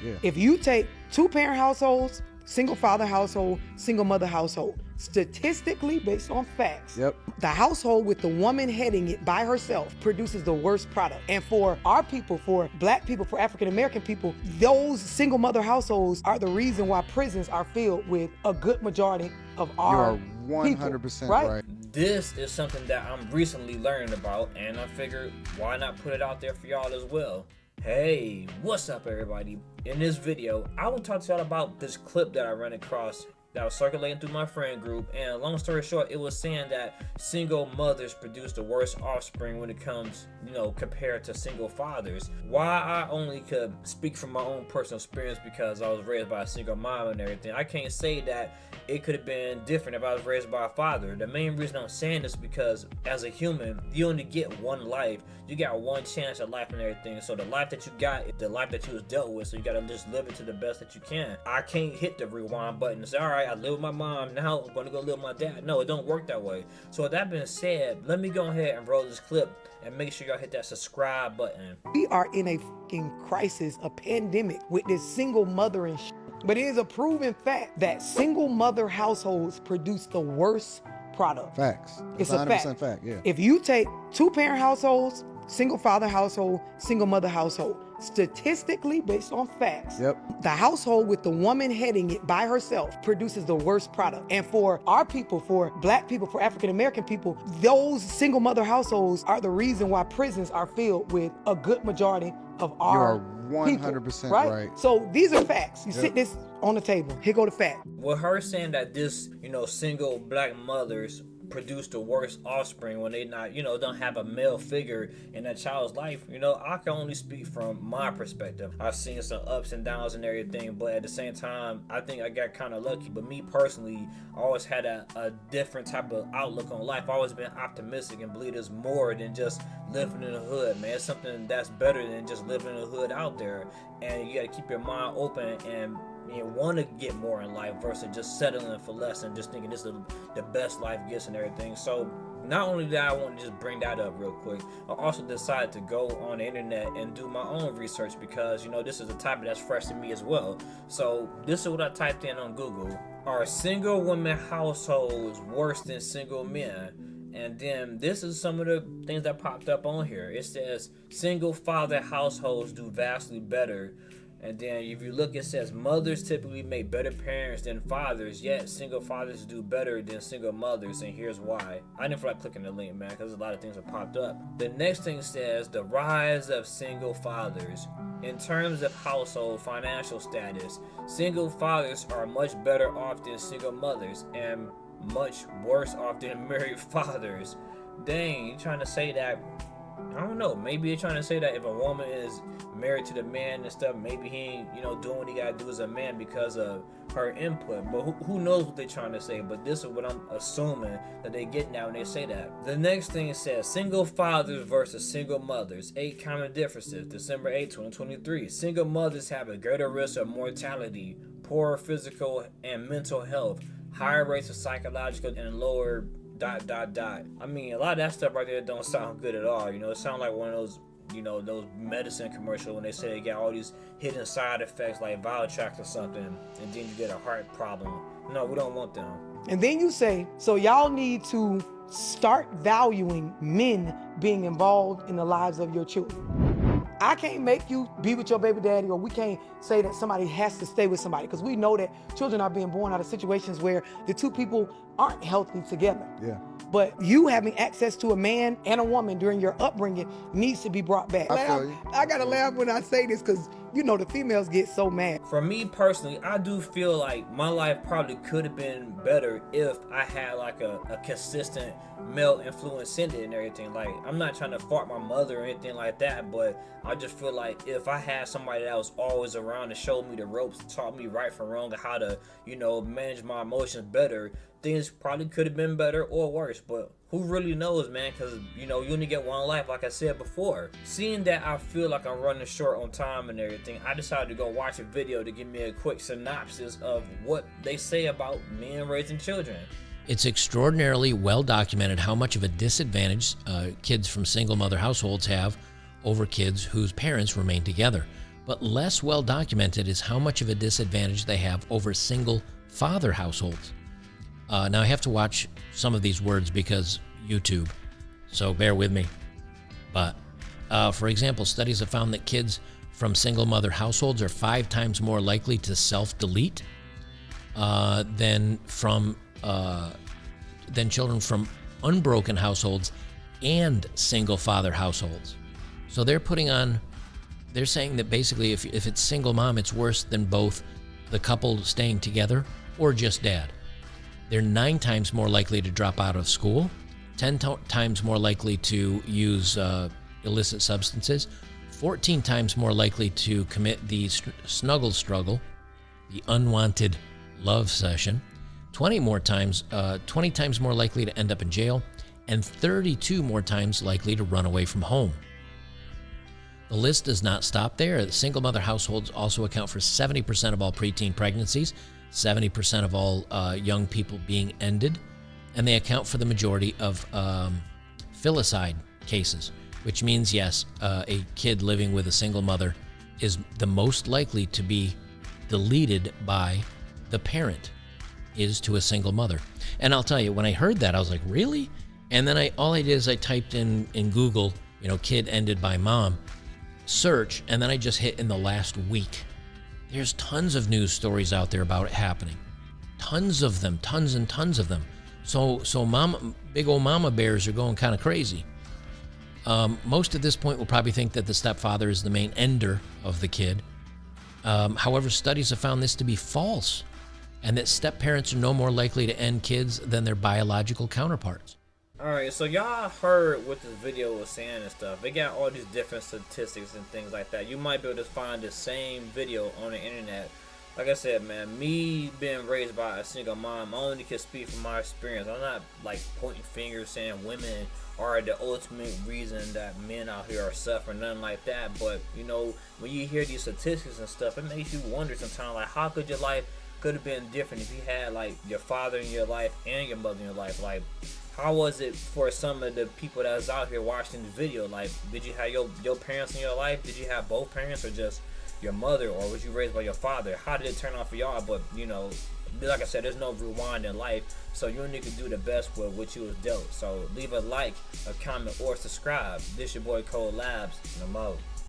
yeah. If you take two-parent households, single father household, single mother household, statistically based on facts, Yep. the household with the woman heading it by herself produces the worst product. And for our people, for black people, for African American people, those single mother households are the reason why prisons are filled with a good majority of our You are 100% people, right? This is something that I'm recently learning about, and I figured why not put it out there for y'all as well. Hey, what's up everybody? In this video, I will talk to y'all about this clip that I ran across that was circulating through my friend group, and long story short, it was saying that single mothers produce the worst offspring when it comes, compared to single fathers. Why I only could speak from my own personal experience because I was raised by a single mom and everything. I can't say that it could have been different if I was raised by a father. The main reason I'm saying this is because as a human, you only get one life. You got one chance at life and everything. So the life that you got is the life that you was dealt with. So you gotta just live it to the best that you can. I can't hit the rewind button and say, all right, I live with my mom, now I'm gonna go live with my dad. No, it don't work that way. So with that being said, let me go ahead and roll this clip and make sure y'all hit that subscribe button. We are in a fucking crisis, a pandemic with this single mother and shit. But it is a proven fact that single mother households produce the worst product. Facts. It's a 100% fact, yeah. If you take two-parent households, single father household, single mother household, statistically based on facts, Yep. the household with the woman heading it by herself produces the worst product. And for our people, for black people, for African American people, those single mother households are the reason why prisons are filled with a good majority of our You are 100% people, right. So these are facts. You sit this on the table. Here go the fact. With her saying that this, single black mothers produce the worst offspring when they not, don't have a male figure in that child's life, I can only speak from my perspective. I've seen some ups and downs and everything, but at the same time, I think I got kind of lucky. But me personally, I always had a different type of outlook on life. I've always been optimistic and believe there's more than just living in the hood, man. It's something that's better than just living in the hood out there. And you got to keep your mind open and want to get more in life versus just settling for less and just thinking this is the best life gets and everything. So not only that, I want to just bring that up real quick, I also decided to go on the internet and do my own research because this is a topic that's fresh to me as well. So this is what I typed in on Google: are single women households worse than single men? And then this is some of the things that popped up on here. It says single father households do vastly better. And then if you look, it says mothers typically make better parents than fathers, yet single fathers do better than single mothers, and here's why. I didn't feel like clicking the link, man, because a lot of things have popped up. The next thing says the rise of single fathers. In terms of household financial status, single fathers are much better off than single mothers and much worse off than married fathers. Dang, you trying to say that? I don't know, maybe you're trying to say that if a woman is married to the man and stuff, maybe he ain't, doing what he gotta do as a man because of her input. But who knows what they're trying to say? But this is what I'm assuming that they get now when they say that. The next thing says single fathers versus single mothers. 8 common differences. December 8, 2023. Single mothers have a greater risk of mortality, poorer physical and mental health, higher rates of psychological and lower ... I mean, a lot of that stuff right there don't sound good at all. It sounds like one of those, those medicine commercials when they say they got all these hidden side effects like Vilotrax or something, and then you get a heart problem. No, we don't want them. And then you say, so y'all need to start valuing men being involved in the lives of your children. I can't make you be with your baby daddy, or we can't say that somebody has to stay with somebody, because we know that children are being born out of situations where the two people aren't healthy together. Yeah. But you having access to a man and a woman during your upbringing needs to be brought back. I feel you. I gotta laugh when I say this because the females get so mad. For me personally, I do feel like my life probably could have been better if I had like a consistent male influence in it and everything. Like, I'm not trying to fault my mother or anything like that, but I just feel like if I had somebody that was always around to show me the ropes, taught me right from wrong, and how to, manage my emotions better, things probably could have been better or worse. But who really knows, man? Because, you only get one life, like I said before. Seeing that I feel like I'm running short on time and everything, I decided to go watch a video to give me a quick synopsis of what they say about men raising children. It's extraordinarily well documented how much of a disadvantage kids from single mother households have over kids whose parents remain together. but less well documented is how much of a disadvantage they have over single father households. Now I have to watch some of these words because YouTube, so bear with me. But for example, studies have found that kids from single mother households are 5 times more likely to self-delete than children from unbroken households and single father households. So they're saying that basically if it's single mom, it's worse than both the couple staying together or just dad. They're 9 times more likely to drop out of school, 10 times more likely to use illicit substances, 14 times more likely to commit the snuggle struggle, the unwanted love session, 20 times more likely to end up in jail, and 32 more times likely to run away from home. The list does not stop there. Single mother households also account for 70% of all preteen pregnancies, 70% of all young people being ended, and they account for the majority of filicide cases, which means, yes, a kid living with a single mother is the most likely to be deleted by the parent is to a single mother. And I'll tell you, when I heard that, I was like, really? And then all I did is I typed in Google, kid ended by mom, search, and then I just hit in the last week. There's tons of news stories out there about it happening. Tons of them, tons and tons of them. So big old mama bears are going kind of crazy. Most at this point will probably think that the stepfather is the main ender of the kid. However, studies have found this to be false, and that step-parents are no more likely to end kids than their biological counterparts. Alright, so y'all heard what this video was saying and stuff. They got all these different statistics and things like that. You might be able to find the same video on the internet. Like I said, man, me being raised by a single mom, I only can speak from my experience. I'm not like pointing fingers saying women are the ultimate reason that men out here are suffering, nothing like that. But when you hear these statistics and stuff, it makes you wonder sometimes, like, how could your life could have been different if you had like your father in your life and your mother in your life? Like, how was it for some of the people that was out here watching the video? Like, did you have your parents in your life? Did you have both parents, or just your mother, or was you raised by your father? How did it turn out for y'all? But like I said, there's no rewind in life, so you need to do the best with what you was dealt. So leave a like, a comment, or subscribe. This your boy Labz, and I'm out.